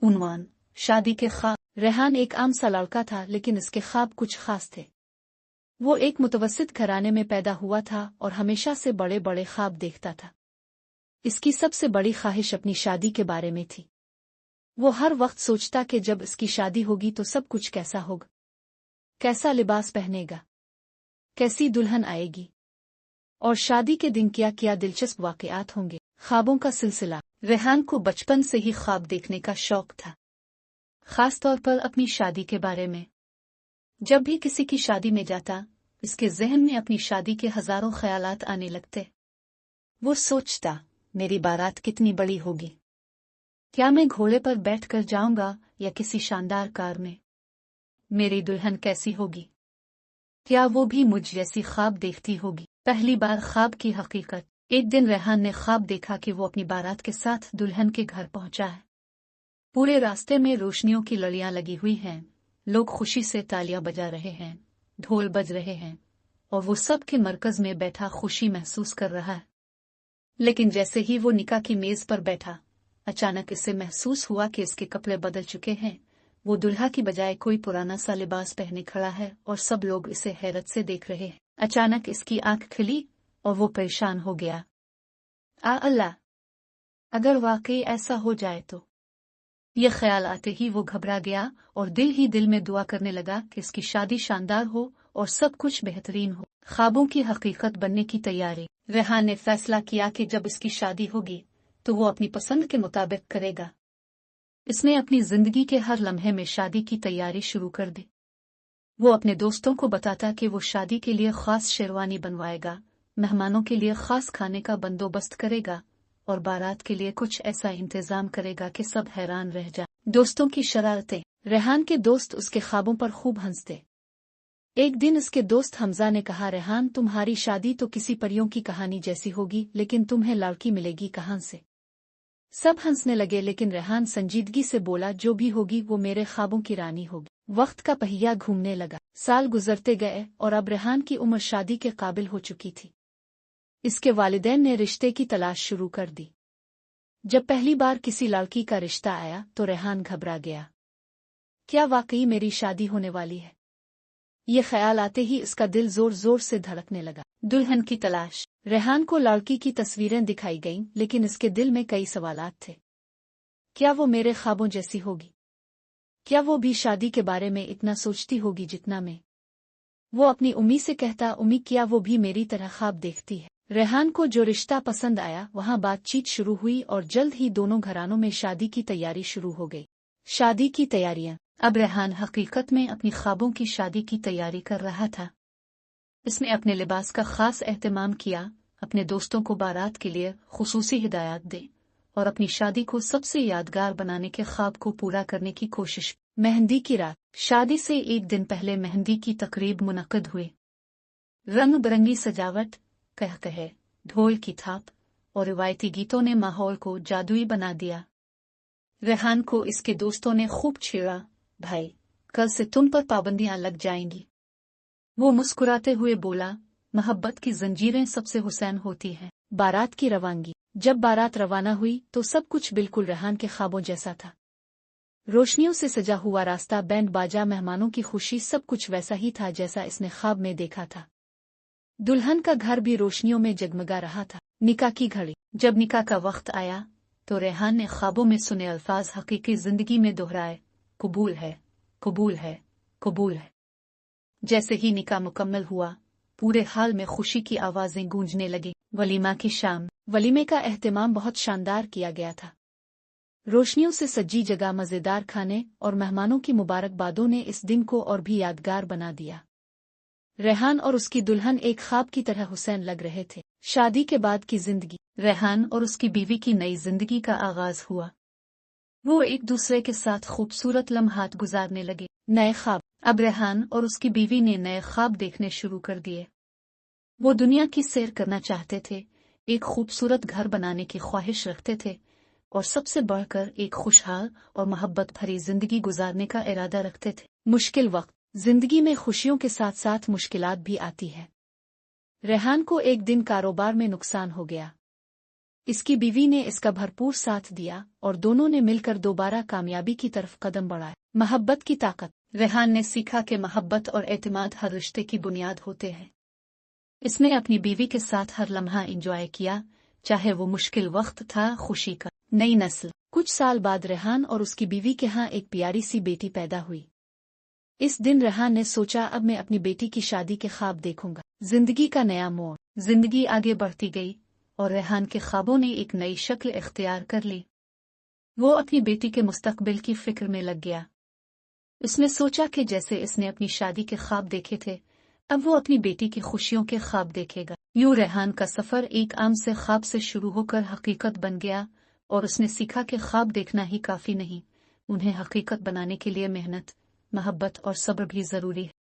उन्वान, शादी के ख्वाब। रेहान एक आम सा लड़का था, लेकिन इसके ख्वाब कुछ खास थे। वो एक मुतवस्सित घराने में पैदा हुआ था और हमेशा से बड़े बड़े ख्वाब देखता था। इसकी सबसे बड़ी ख्वाहिश अपनी शादी के बारे में थी। वो हर वक्त सोचता कि जब इसकी शादी होगी तो सब कुछ कैसा होगा, कैसा लिबास पहनेगा, कैसी दुल्हन आएगी, और शादी के दिन क्या क्या दिलचस्प वाकयात होंगे। ख्वाबों का सिलसिला। रेहान को बचपन से ही ख्वाब देखने का शौक था, खास तौर पर अपनी शादी के बारे में। जब भी किसी की शादी में जाता, इसके जहन में अपनी शादी के हजारों ख्यालात आने लगते। वो सोचता, मेरी बारात कितनी बड़ी होगी, क्या मैं घोड़े पर बैठकर जाऊंगा या किसी शानदार कार में, मेरी दुल्हन कैसी होगी, क्या वो भी मुझ जैसी ख्वाब देखती होगी। पहली बार ख्वाब की हकीकत। एक दिन रेहान ने ख्वाब देखा कि वो अपनी बारात के साथ दुल्हन के घर पहुंचा है। पूरे रास्ते में रोशनियों की लड़ियां लगी हुई हैं, लोग खुशी से तालियां बजा रहे हैं, ढोल बज रहे हैं, और वो सब के मरकज में बैठा खुशी महसूस कर रहा है। लेकिन जैसे ही वो निकाह की मेज पर बैठा, अचानक इसे महसूस हुआ कि इसके कपड़े बदल चुके हैं। वो दुल्हा की बजाय कोई पुराना सा लिबास पहने खड़ा है और सब लोग इसे हैरत से देख रहे हैं। अचानक इसकी आंख खुली और वो परेशान हो गया। अल्लाह, अगर वाकई ऐसा हो जाए तो। ये ख्याल आते ही वो घबरा गया और दिल ही दिल में दुआ करने लगा कि इसकी शादी शानदार हो और सब कुछ बेहतरीन हो। ख्वाबों की हकीकत बनने की तैयारी। रेहान ने फैसला किया कि जब इसकी शादी होगी तो वो अपनी पसंद के मुताबिक करेगा। इसने अपनी जिंदगी के हर लम्हे में शादी की तैयारी शुरू कर दी। वो अपने दोस्तों को बताता कि वो शादी के लिए खास शेरवानी बनवाएगा, मेहमानों के लिए खास खाने का बंदोबस्त करेगा और बारात के लिए कुछ ऐसा इंतजाम करेगा कि सब हैरान रह जाए। दोस्तों की शरारतें। रेहान के दोस्त उसके ख्वाबों पर खूब हंसते। एक दिन उसके दोस्त हमजा ने कहा, रेहान, तुम्हारी शादी तो किसी परियों की कहानी जैसी होगी, लेकिन तुम्हें लड़की मिलेगी कहां से? सब हंसने लगे, लेकिन रेहान संजीदगी से बोला, जो भी होगी वो मेरे ख्वाबों की रानी होगी। वक्त का पहिया घूमने लगा। साल गुजरते गए और अब रेहान की उम्र शादी के काबिल हो चुकी थी। इसके वालिदैन ने रिश्ते की तलाश शुरू कर दी। जब पहली बार किसी लड़की का रिश्ता आया तो रेहान घबरा गया। क्या वाकई मेरी शादी होने वाली है? ये ख्याल आते ही इसका दिल जोर जोर से धड़कने लगा। दुल्हन की तलाश। रेहान को लड़की की तस्वीरें दिखाई गईं, लेकिन इसके दिल में कई सवालात थे। क्या वो मेरे ख्वाबों जैसी होगी? क्या वो भी शादी के बारे में इतना सोचती होगी जितना मैं? वो अपनी उम्मी से कहता, उम्मी, क्या वो भी मेरी तरह ख्वाब देखती है? रेहान को जो रिश्ता पसंद आया वहां बातचीत शुरू हुई और जल्द ही दोनों घरानों में शादी की तैयारी शुरू हो गई। शादी की तैयारियां। अब रेहान हकीकत में अपनी ख्वाबों की शादी की तैयारी कर रहा था। इसने अपने लिबास का खास एहतमाम किया, अपने दोस्तों को बारात के लिए खुसूसी हिदायत दी और अपनी शादी को सबसे यादगार बनाने के ख्वाब को पूरा करने की कोशिश। मेहंदी की रात। शादी से एक दिन पहले मेहंदी की तकरीब मुनक्कद हुई। रंग बिरंगी सजावट, कह ढोल की थाप और रिवायती गीतों ने माहौल को जादुई बना दिया। रेहान को इसके दोस्तों ने खूब छेड़ा, भाई, कल से तुम पर पाबंदियां लग जाएंगी। वो मुस्कुराते हुए बोला, मोहब्बत की जंजीरें सबसे हुसैन होती हैं। बारात की रवानगी। जब बारात रवाना हुई तो सब कुछ बिल्कुल रेहान के ख्वाबों जैसा था। रोशनियों से सजा हुआ रास्ता, बैंड बाजा, मेहमानों की खुशी, सब कुछ वैसा ही था जैसा इसने ख्वाब में देखा था। दुल्हन का घर भी रोशनियों में जगमगा रहा था। निकाह की घड़ी। जब निकाह का वक्त आया तो रेहान ने ख्वाबों में सुने अल्फाज हकीकी जिंदगी में दोहराए, कबूल है, कबूल है, कबूल है। जैसे ही निकाह मुकम्मल हुआ, पूरे हाल में खुशी की आवाजें गूंजने लगी। वलीमा की शाम। वलीमे का एहतमाम बहुत शानदार किया गया था। रोशनियों से सजी जगह, मजेदार खाने और मेहमानों की मुबारकबादों ने इस दिन को और भी यादगार बना दिया। रेहान और उसकी दुल्हन एक ख्वाब की तरह हुसैन लग रहे थे। शादी के बाद की जिंदगी। रेहान और उसकी बीवी की नई जिंदगी का आगाज हुआ। वो एक दूसरे के साथ खूबसूरत लम्हात गुजारने लगे। नए ख्वाब। अब रेहान और उसकी बीवी ने नए ख्वाब देखने शुरू कर दिए। वो दुनिया की सैर करना चाहते थे, एक खूबसूरत घर बनाने की ख्वाहिश रखते थे और सबसे बढ़कर एक खुशहाल और मोहब्बत भरी जिंदगी गुजारने का इरादा रखते थे। मुश्किल वक्त। जिंदगी में खुशियों के साथ साथ मुश्किलात भी आती है। रेहान को एक दिन कारोबार में नुकसान हो गया। इसकी बीवी ने इसका भरपूर साथ दिया और दोनों ने मिलकर दोबारा कामयाबी की तरफ कदम बढ़ाए। मोहब्बत की ताकत। रेहान ने सीखा कि मोहब्बत और एतमाद हर रिश्ते की बुनियाद होते हैं। इसने अपनी बीवी के साथ हर लम्हा एंजॉय किया, चाहे वो मुश्किल वक्त था खुशी का। नई नस्ल। कुछ साल बाद रेहान और उसकी बीवी के यहाँ एक प्यारी सी बेटी पैदा हुई। इस दिन रेहान ने सोचा, अब मैं अपनी बेटी की शादी के ख्वाब देखूंगा। जिंदगी का नया मोड़। जिंदगी आगे बढ़ती गई और रेहान के ख्वाबों ने एक नई शक्ल इख्तियार कर ली। वो अपनी बेटी के मुस्तकबिल की फिक्र में लग गया। उसने सोचा कि जैसे इसने अपनी शादी के ख्वाब देखे थे, अब वो अपनी बेटी की खुशियों के ख्वाब देखेगा। यूं रेहान का सफर एक आम से ख्वाब से शुरू होकर हकीकत बन गया और उसने सीखा कि ख्वाब देखना ही काफी नहीं, उन्हें हकीकत बनाने के लिए मेहनत, मोहब्बत और सब्र भी जरूरी है।